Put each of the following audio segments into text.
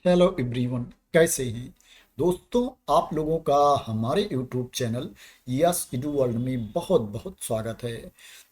Hello everyone, कैसे हैं दोस्तों। आप लोगों का हमारे यूट्यूब चैनल यस इडू वर्ल्ड में बहुत बहुत स्वागत है।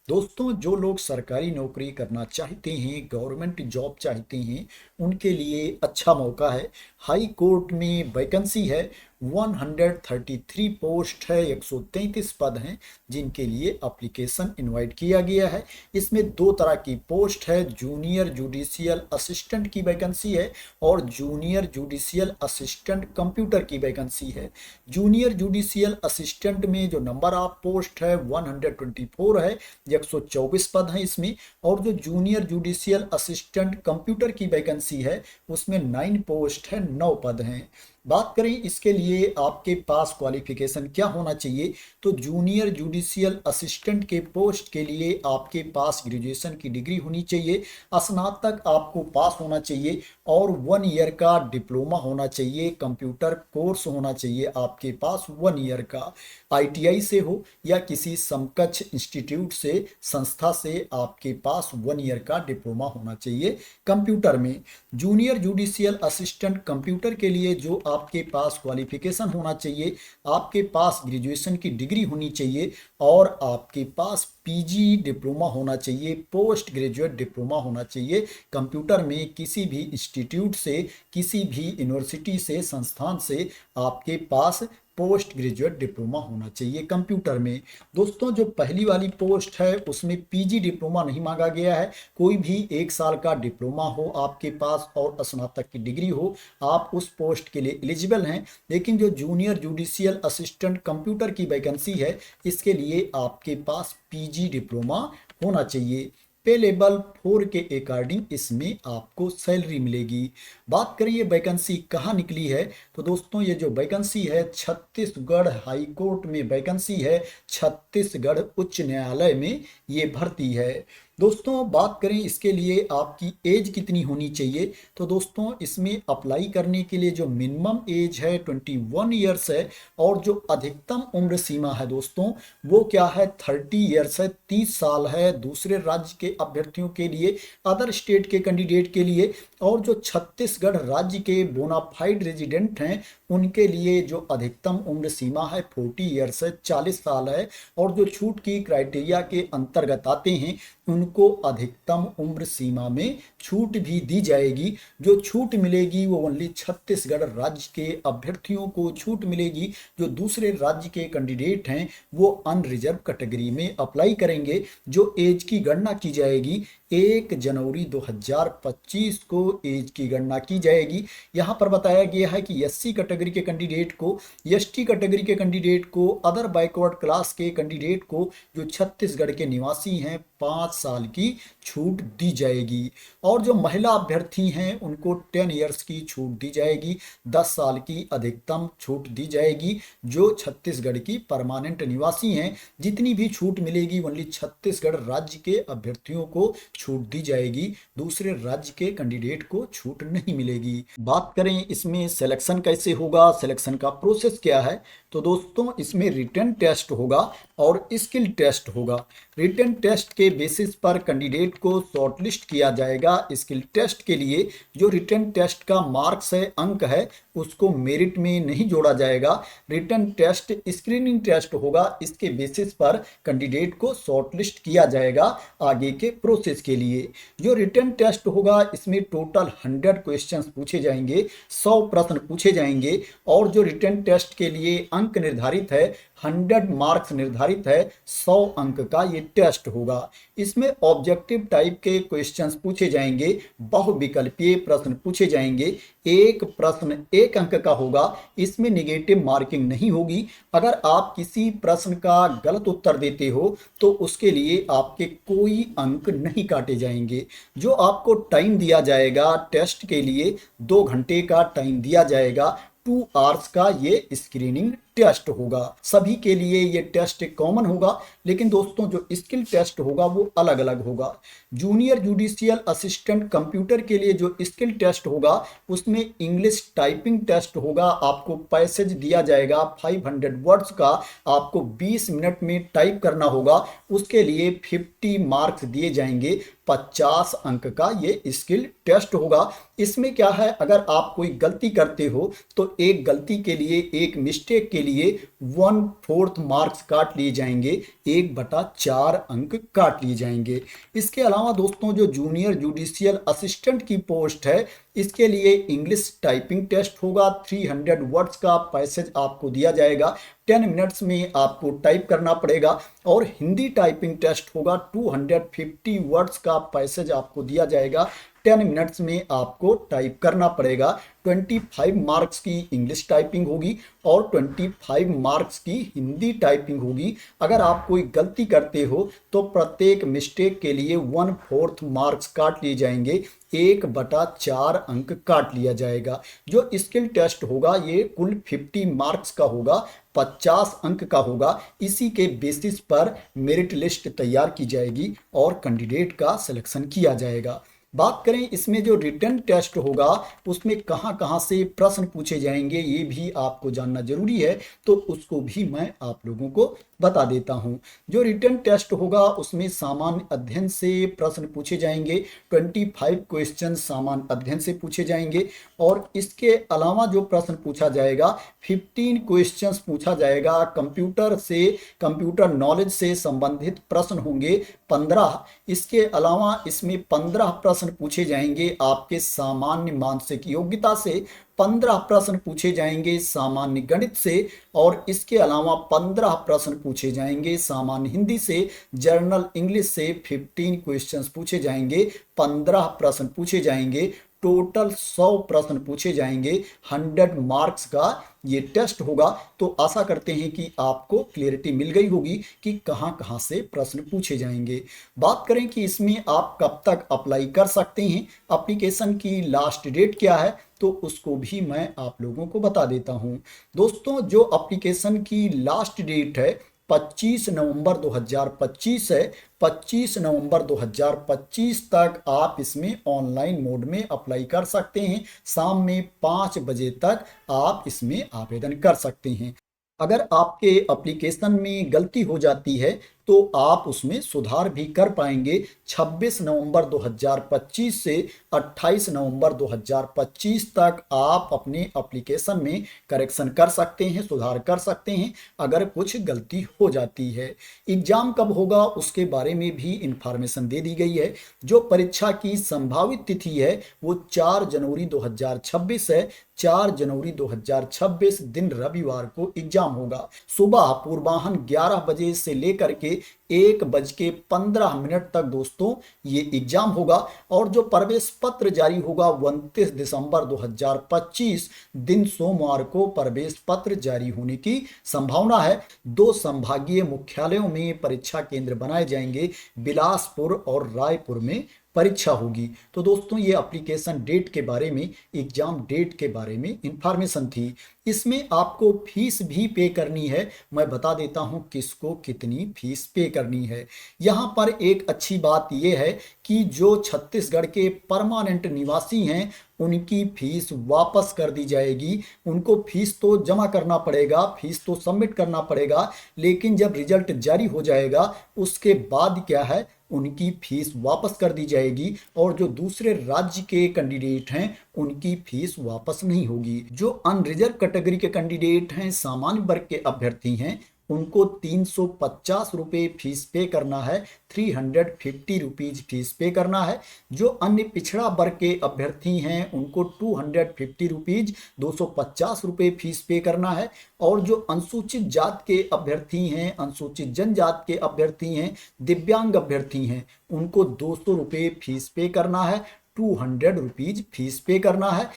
दोस्तों, जो लोग सरकारी नौकरी करना चाहते हैं, गवर्नमेंट जॉब चाहते हैं, उनके लिए अच्छा मौका है। हाई कोर्ट में वैकेंसी है, 133 पोस्ट है, 133 पद हैं जिनके लिए एप्लीकेशन इनवाइट किया गया है। इसमें दो तरह की पोस्ट है, जूनियर जुडिशियल असिस्टेंट की वैकेंसी है और जूनियर जुडिशियल असिस्टेंट कंप्यूटर की वैकेंसी है। जूनियर जुडिशियल असिस्टेंट में जो नंबर ऑफ पोस्ट है 124 है, 124 पद हैं इसमें। और जो जूनियर जुडिशियल असिस्टेंट कंप्यूटर की वैकेंसी है उसमें 9 पोस्ट है, 9 पद हैं। बात करें इसके लिए आपके पास क्वालिफिकेशन क्या होना चाहिए, तो जूनियर जुडिशियल असिस्टेंट के पोस्ट के लिए आपके पास ग्रेजुएशन की डिग्री होनी चाहिए, स्नातक आपको पास होना चाहिए और 1 ईयर का डिप्लोमा होना चाहिए, कंप्यूटर कोर्स होना चाहिए आपके पास 1 ईयर का। आईटीआई से हो या किसी समकक्ष इंस्टीट्यूट से, संस्था से आपके पास 1 ईयर का डिप्लोमा होना चाहिए कंप्यूटर में। जूनियर जुडिशियल असिस्टेंट कंप्यूटर के लिए जो आपके पास क्वालिफिकेशन होना चाहिए, आपके पास ग्रेजुएशन की डिग्री होनी चाहिए और आपके पास पीजी डिप्लोमा होना चाहिए, पोस्ट ग्रेजुएट डिप्लोमा होना चाहिए कंप्यूटर में। किसी भी इंस्टीट्यूट से, किसी भी यूनिवर्सिटी से, संस्थान से आपके पास पोस्ट ग्रेजुएट डिप्लोमा होना चाहिए कंप्यूटर में। दोस्तों, जो पहली वाली पोस्ट है उसमें पीजी डिप्लोमा नहीं मांगा गया है। कोई भी 1 साल का डिप्लोमा हो आपके पास और स्नातक की डिग्री हो, आप उस पोस्ट के लिए एलिजिबल हैं। लेकिन जो जूनियर जुडिशियल असिस्टेंट कंप्यूटर की वैकेंसी है, इसके लिए आपके पास पीजी डिप्लोमा होना चाहिए। पे लेवल 4 के अकॉर्डिंग इसमें आपको सैलरी मिलेगी। बात करें ये वैकेंसी कहाँ निकली है, तो दोस्तों ये जो वैकेंसी है छत्तीसगढ़ हाई कोर्ट में वैकेंसी है, छत्तीसगढ़ उच्च न्यायालय में ये भर्ती है। दोस्तों, बात करें इसके लिए आपकी एज कितनी होनी चाहिए, तो दोस्तों इसमें अप्लाई करने के लिए जो मिनिमम एज है 21 ईयर्स है और जो अधिकतम उम्र सीमा है दोस्तों वो क्या है, 30 ईयर्स है, 30 साल है दूसरे राज्य के अभ्यर्थियों के लिए, अदर स्टेट के कैंडिडेट के लिए। और जो छत्तीसगढ़ राज्य के बोनाफाइड रेजिडेंट हैं उनके लिए जो अधिकतम उम्र सीमा है 40 ईयर्स है, 40 साल है। और जो छूट की क्राइटेरिया के अंतर्गत आते हैं उनको अधिकतम उम्र सीमा में छूट भी दी जाएगी। जो छूट मिलेगी वो ओनली छत्तीसगढ़ राज्य के अभ्यर्थियों को छूट मिलेगी। जो दूसरे राज्य के कैंडिडेट हैं वो अनरिजर्व कैटेगरी में अप्लाई करेंगे। जो एज की गणना की जाएगी 1 जनवरी 2025 को एज की गणना की जाएगी। यहाँ पर बताया गया है कि एससी कैटेगरी के कैंडिडेट को, एसटी कैटेगरी के कैंडिडेट को, अदर बैकवर्ड क्लास के कैंडिडेट को जो छत्तीसगढ़ के निवासी हैं 5 साल की छूट दी जाएगी। और जो महिला अभ्यर्थी हैं उनको 10 ईयर्स की छूट दी जाएगी, 10 साल की अधिकतम छूट दी जाएगी। जो छत्तीसगढ़ की परमानेंट निवासी हैं जितनी भी छूट मिलेगी ओनली छत्तीसगढ़ राज्य के अभ्यर्थियों को छूट दी जाएगी, दूसरे राज्य के कैंडिडेट को छूट नहीं मिलेगी। बात करें इसमें सिलेक्शन कैसे होगा, सिलेक्शन का प्रोसेस क्या है, तो दोस्तों इसमें रिटन टेस्ट होगा और स्किल टेस्ट होगा। रिटन टेस्ट के बेसिस पर कैंडिडेट को शॉर्टलिस्ट किया जाएगा। स्किल टेस्ट के लिए जो रिटन टेस्ट का मार्क्स है, अंक है, उसको मेरिट में नहीं जोड़ा जाएगा। रिटन टेस्ट स्क्रीनिंग टेस्ट होगा, इसके बेसिस पर कैंडिडेट को शॉर्टलिस्ट किया जाएगा आगे के प्रोसेस के लिए। जो रिटन टेस्ट होगा इसमें टोटल 100 क्वेश्चंस पूछे जाएंगे, 100 प्रश्न पूछे जाएंगे। और जो रिटन टेस्ट के लिए अंक निर्धारित है, 100 मार्क्स निर्धारित है, 100 अंक का ये टेस्ट होगा। इसमें ऑब्जेक्टिव टाइप के क्वेश्चंस पूछे जाएंगे, बहुविकल्पीय प्रश्न पूछे जाएंगे। एक प्रश्न 1 अंक का होगा, इसमें निगेटिव मार्किंग नहीं होगी। अगर आप किसी प्रश्न का गलत उत्तर देते हो तो उसके लिए आपके कोई अंक नहीं काटे जाएंगे। जो आपको टाइम दिया जाएगा टेस्ट के लिए, 2 घंटे का टाइम दिया जाएगा, 2 आवर्स का ये स्क्रीनिंग टेस्ट होगा। सभी के लिए ये टेस्ट कॉमन होगा, लेकिन दोस्तों जो स्किल टेस्ट होगा वो अलग अलग होगा। जूनियर जुडिशियल असिस्टेंट कंप्यूटर के लिए जो स्किल टेस्ट होगा उसमें इंग्लिश टाइपिंग टेस्ट होगा। आपको पैसेज दिया जाएगा 500 वर्ड्स का, आपको 20 मिनट में टाइप करना होगा। उसके लिए 50 मार्क्स दिए जाएंगे, 50 अंक का ये स्किल टेस्ट होगा। इसमें क्या है, अगर आप कोई गलती करते हो तो एक गलती के लिए, एक मिस्टेक के लिए 1/4 मार्क्स काट लिए जाएंगे, 1/4 अंक काट लिए जाएंगे। इसके अलावा दोस्तों जो जूनियर जुडिशियल असिस्टेंट की पोस्ट है इसके लिए इंग्लिश टाइपिंग टेस्ट होगा। 300 वर्ड्स का पैसेज आपको दिया जाएगा, 10 मिनट्स में आपको टाइप करना पड़ेगा। और हिंदी टाइपिंग टेस्ट होगा, 250 वर्ड्स का पैसेज आपको दिया जाएगा, 10 मिनट्स में आपको टाइप करना पड़ेगा। 25 मार्क्स की इंग्लिश टाइपिंग होगी और 25 मार्क्स की हिंदी टाइपिंग होगी। अगर आप कोई गलती करते हो तो प्रत्येक मिस्टेक के लिए 1/4 मार्क्स काट लिए जाएंगे, 1/4 अंक काट लिया जाएगा। जो स्किल टेस्ट होगा ये कुल 50 मार्क्स का होगा, 50 अंक का होगा। इसी के बेसिस पर मेरिट लिस्ट तैयार की जाएगी और कैंडिडेट का सिलेक्शन किया जाएगा। बात करें इसमें जो रिटन टेस्ट होगा उसमें कहाँ कहाँ से प्रश्न पूछे जाएंगे ये भी आपको जानना जरूरी है, तो उसको भी मैं आप लोगों को बता देता हूं। जो रिटन टेस्ट होगा उसमें सामान्य अध्ययन से प्रश्न पूछे जाएंगे, 25 क्वेश्चन सामान्य अध्ययन से पूछे जाएंगे। और इसके अलावा जो प्रश्न पूछा जाएगा 15 क्वेश्चंस पूछा जाएगा कंप्यूटर से, कंप्यूटर नॉलेज से संबंधित प्रश्न होंगे 15। इसके अलावा इसमें 15 प्रश्न पूछे जाएंगे आपके सामान्य मानसिक योग्यता से, 15 प्रश्न पूछे जाएंगे सामान्य गणित से, और इसके अलावा 15 प्रश्न पूछे जाएंगे सामान्य हिंदी से। जर्नल इंग्लिश से 15 क्वेश्चंस पूछे जाएंगे, 15 प्रश्न पूछे जाएंगे, टोटल 100 प्रश्न पूछे जाएंगे। 100 मार्क्स का ये टेस्ट होगा। तो आशा करते हैं कि आपको क्लियरिटी मिल गई होगी कि कहां कहां से प्रश्न पूछे जाएंगे। बात करें कि इसमें आप कब तक अप्लाई कर सकते हैं, एप्लीकेशन की लास्ट डेट क्या है, तो उसको भी मैं आप लोगों को बता देता हूं। दोस्तों जो एप्लीकेशन की लास्ट डेट है 25 नवंबर 2025 है। 25 नवंबर 2025 तक आप इसमें ऑनलाइन मोड में अप्लाई कर सकते हैं। शाम में 5 बजे तक आप इसमें आवेदन कर सकते हैं। अगर आपके एप्लीकेशन में गलती हो जाती है तो आप उसमें सुधार भी कर पाएंगे। 26 नवंबर 2025 से 28 नवंबर 2025 तक आप अपने एप्लीकेशन में करेक्शन कर सकते हैं, सुधार कर सकते हैं अगर कुछ गलती हो जाती है। एग्जाम कब होगा उसके बारे में भी इंफॉर्मेशन दे दी गई है। जो परीक्षा की संभावित तिथि है वो 4 जनवरी 2026 है। 4 जनवरी 2026 दिन रविवार को एग्जाम होगा। सुबह पूर्वाह्न 11 बजे से लेकर के 1:15 तक दोस्तों ये एग्जाम होगा। और जो प्रवेश पत्र जारी होगा 29 दिसंबर 2025 दिन सोमवार को प्रवेश पत्र जारी होने की संभावना है। 2 संभागीय मुख्यालयों में परीक्षा केंद्र बनाए जाएंगे, बिलासपुर और रायपुर में परीक्षा होगी। तो दोस्तों ये एप्लीकेशन डेट के बारे में, एग्जाम डेट के बारे में इंफॉर्मेशन थी। इसमें आपको फीस भी पे करनी है। मैं बता देता हूं किसको कितनी फीस पे करनी है। यहाँ पर एक अच्छी बात यह है कि जो छत्तीसगढ़ के परमानेंट निवासी हैं उनकी फीस वापस कर दी जाएगी। उनको फीस तो जमा करना पड़ेगा, फीस तो सबमिट करना पड़ेगा, लेकिन जब रिजल्ट जारी हो जाएगा उसके बाद क्या है, उनकी फीस वापस कर दी जाएगी। और जो दूसरे राज्य के कैंडिडेट हैं उनकी फीस वापस नहीं होगी। जो अनरिजर्व कैटेगरी के कैंडिडेट हैं, सामान्य वर्ग के अभ्यर्थी हैं, उनको 350 रुपये फीस पे करना है, 350 रुपीज फीस पे करना है। जो अन्य पिछड़ा वर्ग के अभ्यर्थी हैं उनको 250 रुपीज 250 रुपये फीस पे करना है। और जो अनुसूचित जात के अभ्यर्थी हैं, अनुसूचित जनजात के अभ्यर्थी हैं, दिव्यांग अभ्यर्थी हैं, उनको 200 रुपये फीस पे करना है, 200 रुपीज फीस पे करना है।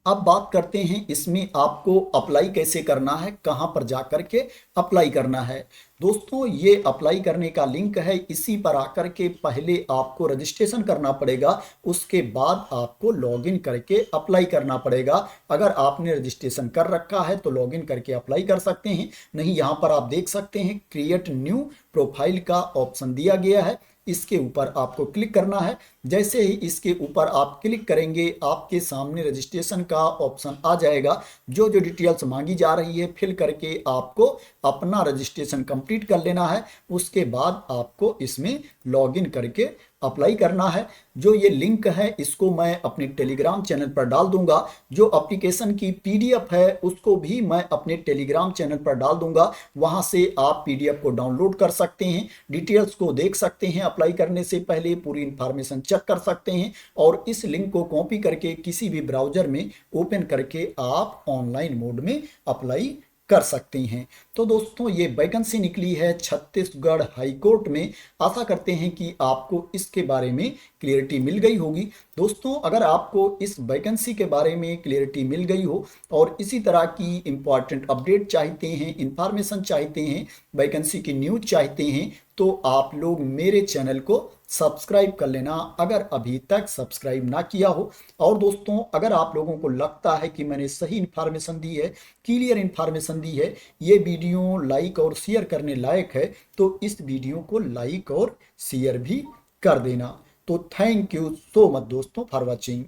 अब बात करते हैं इसमें आपको अप्लाई कैसे करना है, कहां पर जा कर के अप्लाई करना है। दोस्तों ये अप्लाई करने का लिंक है, इसी पर आकर के पहले आपको रजिस्ट्रेशन करना पड़ेगा, उसके बाद आपको लॉगिन करके अप्लाई करना पड़ेगा। अगर आपने रजिस्ट्रेशन कर रखा है तो लॉगिन करके अप्लाई कर सकते हैं, नहीं यहाँ पर आप देख सकते हैं क्रिएट न्यू प्रोफाइल का ऑप्शन दिया गया है, इसके ऊपर आपको क्लिक करना है। जैसे ही इसके ऊपर आप क्लिक करेंगे आपके सामने रजिस्ट्रेशन का ऑप्शन आ जाएगा। जो जो डिटेल्स मांगी जा रही है फिल करके आपको अपना रजिस्ट्रेशन कंप्लीट कर लेना है, उसके बाद आपको इसमें लॉगिन करके अप्लाई करना है। जो ये लिंक है इसको मैं अपने टेलीग्राम चैनल पर डाल दूंगा, जो एप्लीकेशन की पीडीएफ है उसको भी मैं अपने टेलीग्राम चैनल पर डाल दूंगा, वहां से आप पीडीएफ को डाउनलोड कर सकते हैं, डिटेल्स को देख सकते हैं, अप्लाई करने से पहले पूरी इंफॉर्मेशन चेक कर सकते हैं और इस लिंक को कॉपी करके किसी भी ब्राउजर में ओपन करके आप ऑनलाइन मोड में अप्लाई कर सकती हैं। तो दोस्तों ये वैकेंसी निकली है छत्तीसगढ़ हाई कोर्ट में, आशा करते हैं कि आपको इसके बारे में क्लियरिटी मिल गई होगी। दोस्तों अगर आपको इस वैकेंसी के बारे में क्लियरिटी मिल गई हो और इसी तरह की इंपॉर्टेंट अपडेट चाहते हैं, इंफॉर्मेशन चाहते हैं, वैकेंसी की न्यूज चाहते हैं, तो आप लोग मेरे चैनल को सब्सक्राइब कर लेना अगर अभी तक सब्सक्राइब ना किया हो। और दोस्तों अगर आप लोगों को लगता है कि मैंने सही इन्फॉर्मेशन दी है, क्लियर इन्फॉर्मेशन दी है, ये वीडियो लाइक और शेयर करने लायक है, तो इस वीडियो को लाइक और शेयर भी कर देना। तो थैंक यू सो मच दोस्तों फॉर वॉचिंग।